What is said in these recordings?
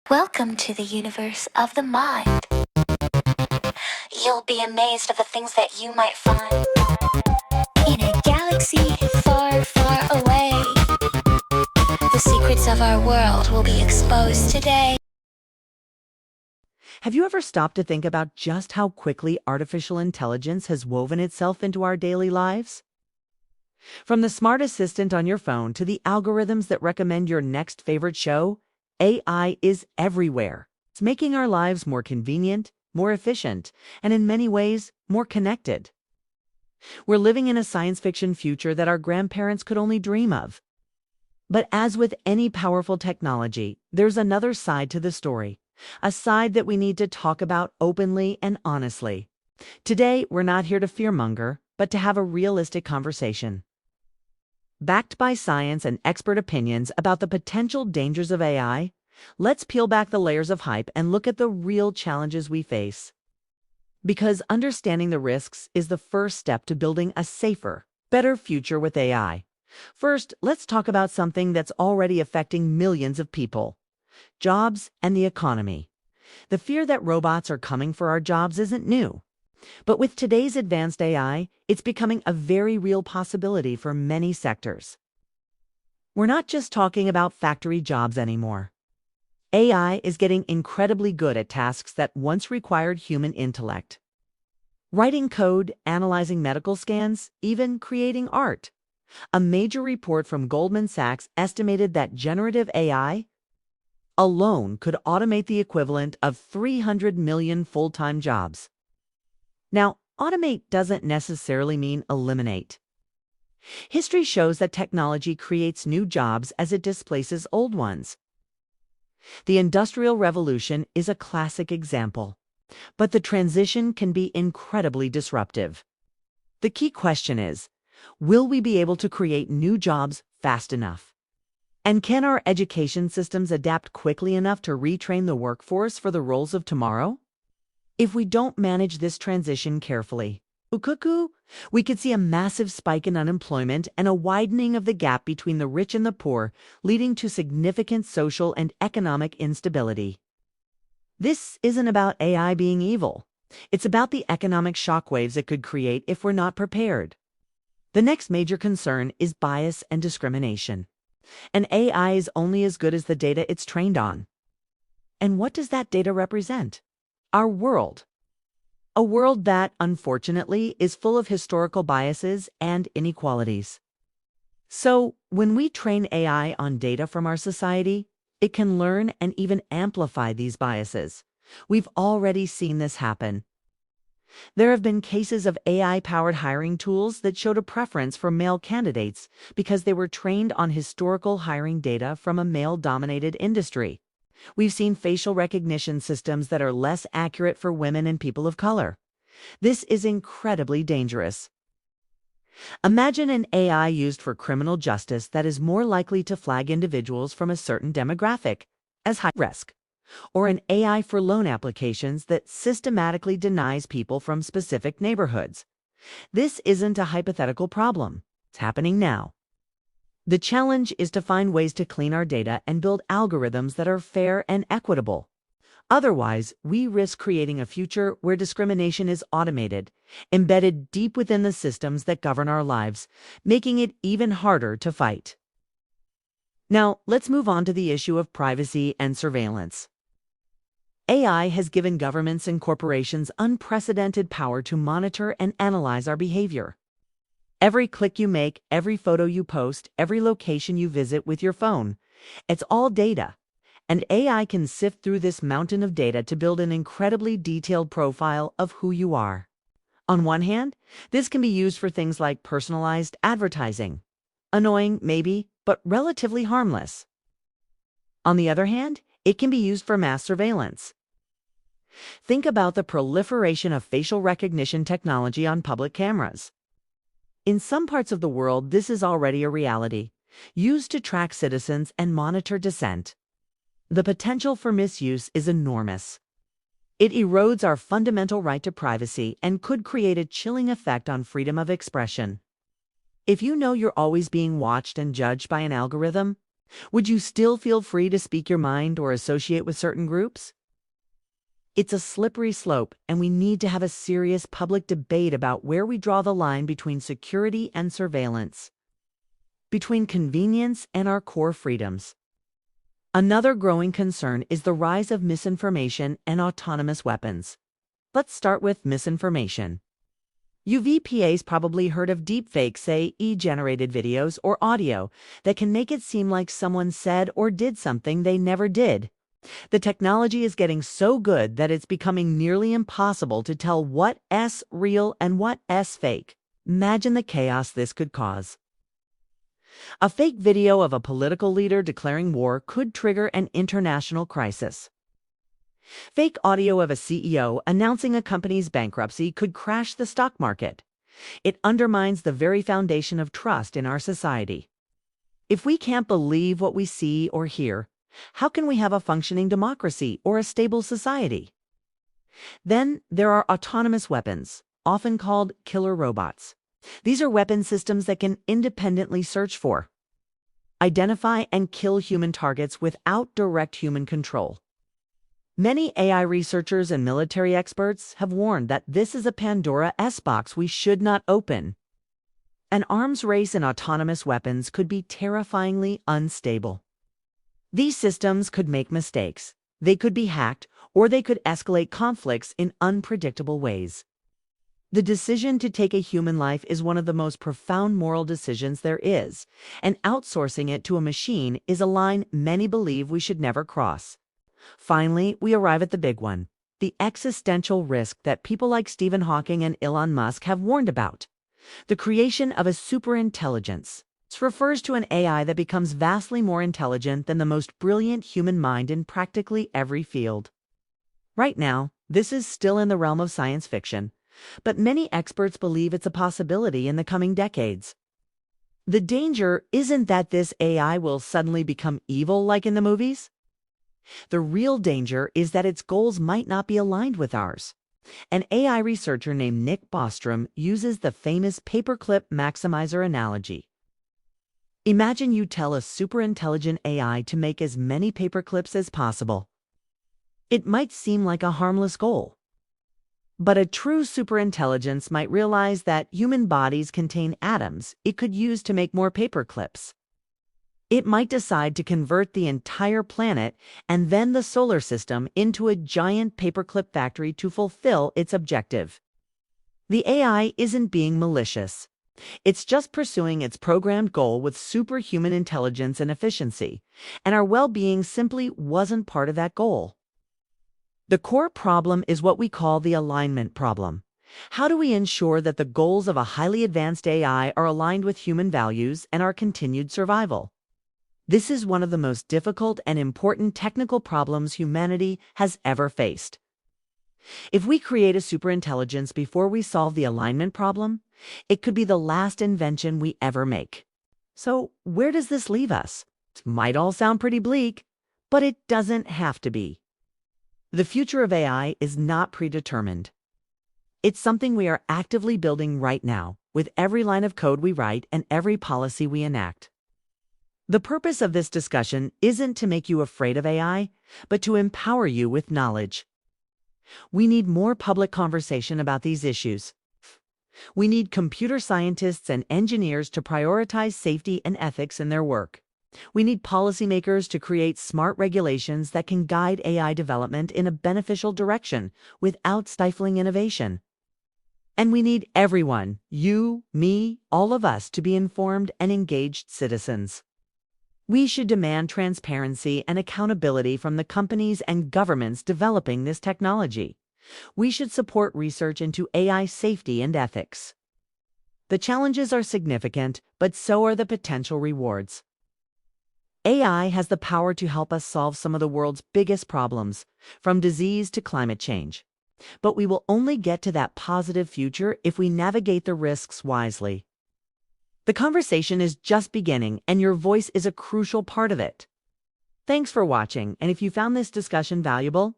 Welcome to the universe of the mind. You'll be amazed at the things that you might find in a galaxy far, far away. The secrets of our world will be exposed today. Have you ever stopped to think about just how quickly artificial intelligence has woven itself into our daily lives? From the smart assistant on your phone to the algorithms that recommend your next favorite show, AI is everywhere. It's making our lives more convenient, more efficient, and in many ways, more connected. We're living in a science fiction future that our grandparents could only dream of. But as with any powerful technology, there's another side to the story, a side that we need to talk about openly and honestly. Today, we're not here to fearmonger, but to have a realistic conversation. Backed by science and expert opinions about the potential dangers of AI, let's peel back the layers of hype and look at the real challenges we face. Because understanding the risks is the first step to building a safer, better future with AI. First, let's talk about something that's already affecting millions of people: jobs and the economy. The fear that robots are coming for our jobs isn't new. But with today's advanced AI, it's becoming a very real possibility for many sectors. We're not just talking about factory jobs anymore. AI is getting incredibly good at tasks that once required human intellect. Writing code, analyzing medical scans, even creating art. A major report from Goldman Sachs estimated that generative AI alone could automate the equivalent of 300 million full-time jobs. Now, automate doesn't necessarily mean eliminate. History shows that technology creates new jobs as it displaces old ones. The Industrial Revolution is a classic example, but the transition can be incredibly disruptive. The key question is, will we be able to create new jobs fast enough? And can our education systems adapt quickly enough to retrain the workforce for the roles of tomorrow? If we don't manage this transition carefully, we could see a massive spike in unemployment and a widening of the gap between the rich and the poor, leading to significant social and economic instability. This isn't about AI being evil. It's about the economic shockwaves it could create if we're not prepared. The next major concern is bias and discrimination. An AI is only as good as the data it's trained on. And what does that data represent? Our world. A world that, unfortunately, is full of historical biases and inequalities. So, when we train AI on data from our society, it can learn and even amplify these biases. We've already seen this happen. There have been cases of AI-powered hiring tools that showed a preference for male candidates because they were trained on historical hiring data from a male-dominated industry. We've seen facial recognition systems that are less accurate for women and people of color. This is incredibly dangerous. Imagine an AI used for criminal justice that is more likely to flag individuals from a certain demographic as high risk, or an AI for loan applications that systematically denies people from specific neighborhoods. This isn't a hypothetical problem. It's happening now. The challenge is to find ways to clean our data and build algorithms that are fair and equitable. Otherwise, we risk creating a future where discrimination is automated, embedded deep within the systems that govern our lives, making it even harder to fight. Now, let's move on to the issue of privacy and surveillance. AI has given governments and corporations unprecedented power to monitor and analyze our behavior. Every click you make, every photo you post, every location you visit with your phone, it's all data. And AI can sift through this mountain of data to build an incredibly detailed profile of who you are. On one hand, this can be used for things like personalized advertising. Annoying, maybe, but relatively harmless. On the other hand, it can be used for mass surveillance. Think about the proliferation of facial recognition technology on public cameras. In some parts of the world, this is already a reality, used to track citizens and monitor dissent. The potential for misuse is enormous. It erodes our fundamental right to privacy and could create a chilling effect on freedom of expression. If you know you're always being watched and judged by an algorithm, Would you still feel free to speak your mind or associate with certain groups? It's a slippery slope, and we need to have a serious public debate about where we draw the line between security and surveillance, between convenience and our core freedoms. Another growing concern is the rise of misinformation and autonomous weapons. Let's start with misinformation. UVPA's probably heard of deepfakes, AI-generated videos or audio that can make it seem like someone said or did something they never did. The technology is getting so good that it's becoming nearly impossible to tell what's real and what's fake. Imagine the chaos this could cause. A fake video of a political leader declaring war could trigger an international crisis. Fake audio of a CEO announcing a company's bankruptcy could crash the stock market. It undermines the very foundation of trust in our society. If we can't believe what we see or hear, how can we have a functioning democracy or a stable society? Then there are autonomous weapons, often called killer robots. These are weapon systems that can independently search for, identify, and kill human targets without direct human control. Many AI researchers and military experts have warned that this is a Pandora's box we should not open. An arms race in autonomous weapons could be terrifyingly unstable. These systems could make mistakes, they could be hacked, or they could escalate conflicts in unpredictable ways. The decision to take a human life is one of the most profound moral decisions there is, and outsourcing it to a machine is a line many believe we should never cross. Finally, we arrive at the big one, the existential risk that people like Stephen Hawking and Elon Musk have warned about. The creation of a superintelligence. This refers to an AI that becomes vastly more intelligent than the most brilliant human mind in practically every field. Right now, this is still in the realm of science fiction, but many experts believe it's a possibility in the coming decades. The danger isn't that this AI will suddenly become evil like in the movies. The real danger is that its goals might not be aligned with ours. An AI researcher named Nick Bostrom uses the famous paperclip maximizer analogy. Imagine you tell a superintelligent AI to make as many paperclips as possible. It might seem like a harmless goal. But a true superintelligence might realize that human bodies contain atoms it could use to make more paperclips. It might decide to convert the entire planet and then the solar system into a giant paperclip factory to fulfill its objective. The AI isn't being malicious. It's just pursuing its programmed goal with superhuman intelligence and efficiency, and our well-being simply wasn't part of that goal. The core problem is what we call the alignment problem. How do we ensure that the goals of a highly advanced AI are aligned with human values and our continued survival? This is one of the most difficult and important technical problems humanity has ever faced. If we create a superintelligence before we solve the alignment problem, it could be the last invention we ever make. So, where does this leave us? It might all sound pretty bleak, but it doesn't have to be. The future of AI is not predetermined. It's something we are actively building right now, with every line of code we write and every policy we enact. The purpose of this discussion isn't to make you afraid of AI, but to empower you with knowledge. We need more public conversation about these issues. We need computer scientists and engineers to prioritize safety and ethics in their work. We need policymakers to create smart regulations that can guide AI development in a beneficial direction without stifling innovation. And we need everyone, you, me, all of us, to be informed and engaged citizens. We should demand transparency and accountability from the companies and governments developing this technology. We should support research into AI safety and ethics. The challenges are significant, but so are the potential rewards. AI has the power to help us solve some of the world's biggest problems, from disease to climate change. But we will only get to that positive future if we navigate the risks wisely. The conversation is just beginning, and your voice is a crucial part of it. Thanks for watching, and if you found this discussion valuable,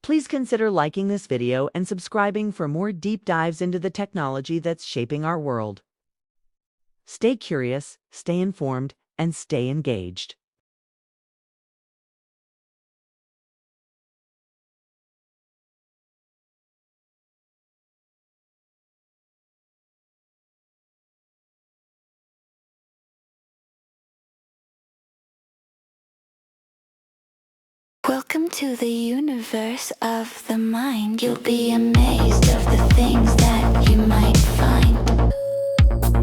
please consider liking this video and subscribing for more deep dives into the technology that's shaping our world. Stay curious, stay informed, and stay engaged. Welcome to the universe of the mind. You'll be amazed of the things that you might find.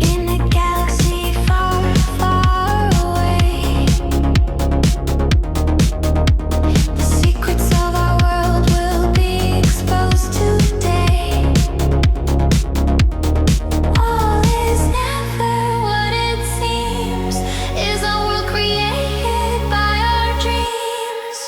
In a galaxy far, far away, the secrets of our world will be exposed today. All is never what it seems. Is a world created by our dreams?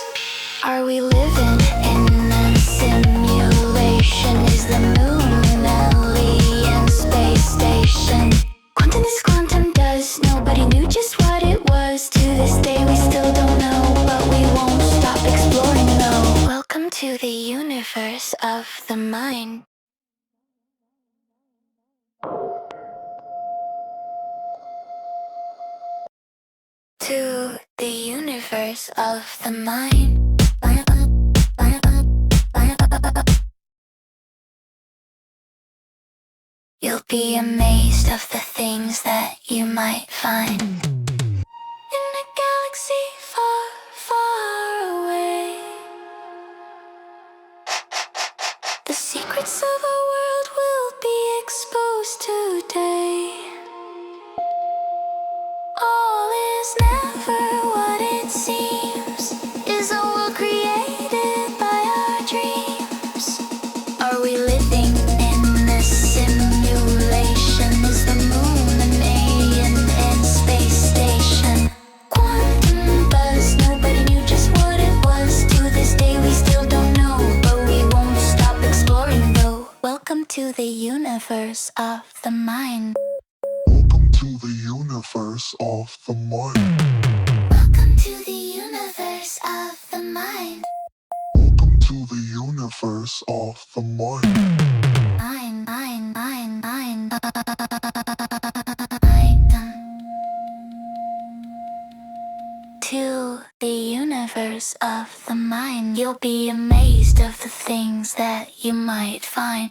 Are we living in a simulation? Is the moon alien space station? Quantum is quantum does. Nobody knew just what it was. To this day we still don't know, but we won't stop exploring though. Welcome to the universe of the mind. To the universe of the mind. You'll be amazed of the things that you might find. In a galaxy far, far away, the secrets of our world will be exposed today. All is never what it seems. Is a world created by our dreams? Are we living in a simulation? Is the moon an alien and space station? Quantum buzz, nobody knew just what it was. To this day we still don't know, but we won't stop exploring though. Welcome to the universe of the mind. Welcome to the universe of the mind. Welcome to the universe of the mind. Welcome to the universe of the mind. To the universe of the mind. You'll be amazed of the things that you might find.